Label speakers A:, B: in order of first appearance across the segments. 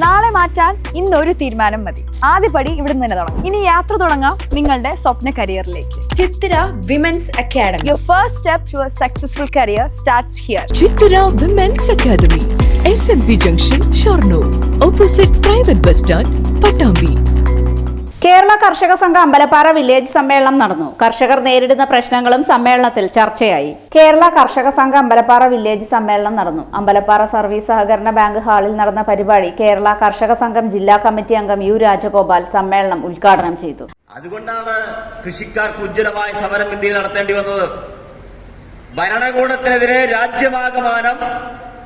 A: നാളെ മാറ്റാൻ ഇന്നൊരു തീരുമാനം മതി. ആദ്യപടി ഇവിടുന്ന് തന്നെ തുടങ്ങാം. ഇനി യാത്ര തുടങ്ങാം നിങ്ങളുടെ സ്വപ്ന കരിയറിലേക്ക്.
B: Chithira women's academy.
A: Your first step to a successful career starts here.
C: Chithira women's academy, SMB junction, Shoranur, opposite private bus stand, Pattambi.
D: Kerala Karshaka Sangham Ambalappara village സമ്മേളനം നടന്നു. കർഷകർ നേരിടുന്ന പ്രശ്നങ്ങളും സമ്മേളനത്തിൽ ചർച്ചയായി. കേരള കർഷക സംഘം അമ്പലപ്പാറ വില്ലേജ് സമ്മേളനം നടന്നു. അമ്പലപ്പാറ സർവീസ് സഹകരണ ബാങ്ക് ഹാളിൽ നടന്ന പരിപാടി കേരള കർഷക സംഘം ജില്ലാ കമ്മിറ്റി അംഗം യു രാജഗോപാൽ സമ്മേളനം ഉദ്ഘാടനം ചെയ്തു.
E: അതുകൊണ്ടാണ് കൃഷിക്കാർക്ക് ഉജ്ജ്വലമായ സമരം ഇന്ത്യയിൽ നടത്തേണ്ടി വന്നത്. ഭരണകൂടത്തിനെതിരെ രാജ്യമാകമാനം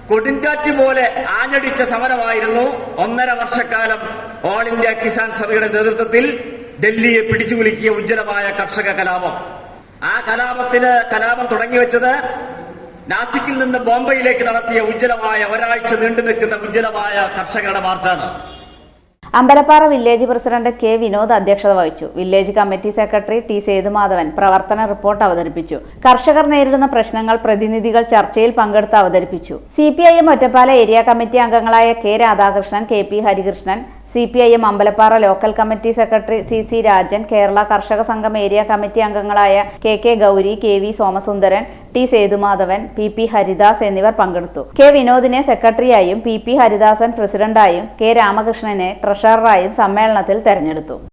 E: കൊടുങ്കാറ്റ് പോലെ ആഞ്ഞടിച്ച സമരമായിരുന്നു 1.5 വർഷക്കാലം ഓൾ ഇന്ത്യ കിസാൻ സഭയുടെ നേതൃത്വത്തിൽ ഡൽഹിയെ പിടിച്ചുകുലുക്കിയ ഉജ്ജ്വലമായ കർഷക കലാപം. ആ കലാപം തുടങ്ങിവെച്ചത് നാസിക്കിൽ നിന്ന് ബോംബെയിലേക്ക് നടത്തിയ ഉജ്ജ്വലമായ ഒരാഴ്ച നീണ്ടു നിൽക്കുന്ന ഉജ്ജ്വലമായ കർഷകരുടെ മാർച്ചാണ്.
D: Ambalappara village president K Vinod അധ്യക്ഷത വഹിച്ചു. Village committee secretary T Sethumadhavan പ്രവർത്തന റിപ്പോർട്ട് അവതരിപ്പിച്ചു. കർഷകർ നേരിടുന്ന പ്രശ്നങ്ങൾ പ്രതിനിധികൾ ചർച്ചയിൽ പങ്കെടുത്ത് അവതരിപ്പിച്ചു. CPIM ഒറ്റപ്പാല ഏരിയ കമ്മിറ്റി അംഗങ്ങളായ K Radhakrishnan, KP Harikrishnan, CPIM Ambalappara local committee secretary CC Rajan, Kerala Karshaka സംഘം ഏരിയ കമ്മിറ്റി അംഗങ്ങളായ KK Gauri, KV Somasundaran, T Sethumadhavan, PP Haridas എന്നിവർ പങ്കെടുത്തു. കെ വിനോദിനെ സെക്രട്ടറിയായും PP ഹരിദാസൻ പ്രസിഡന്റായും K രാമകൃഷ്ണനെ ട്രഷററായും സമ്മേളനത്തിൽ തെരഞ്ഞെടുത്തു.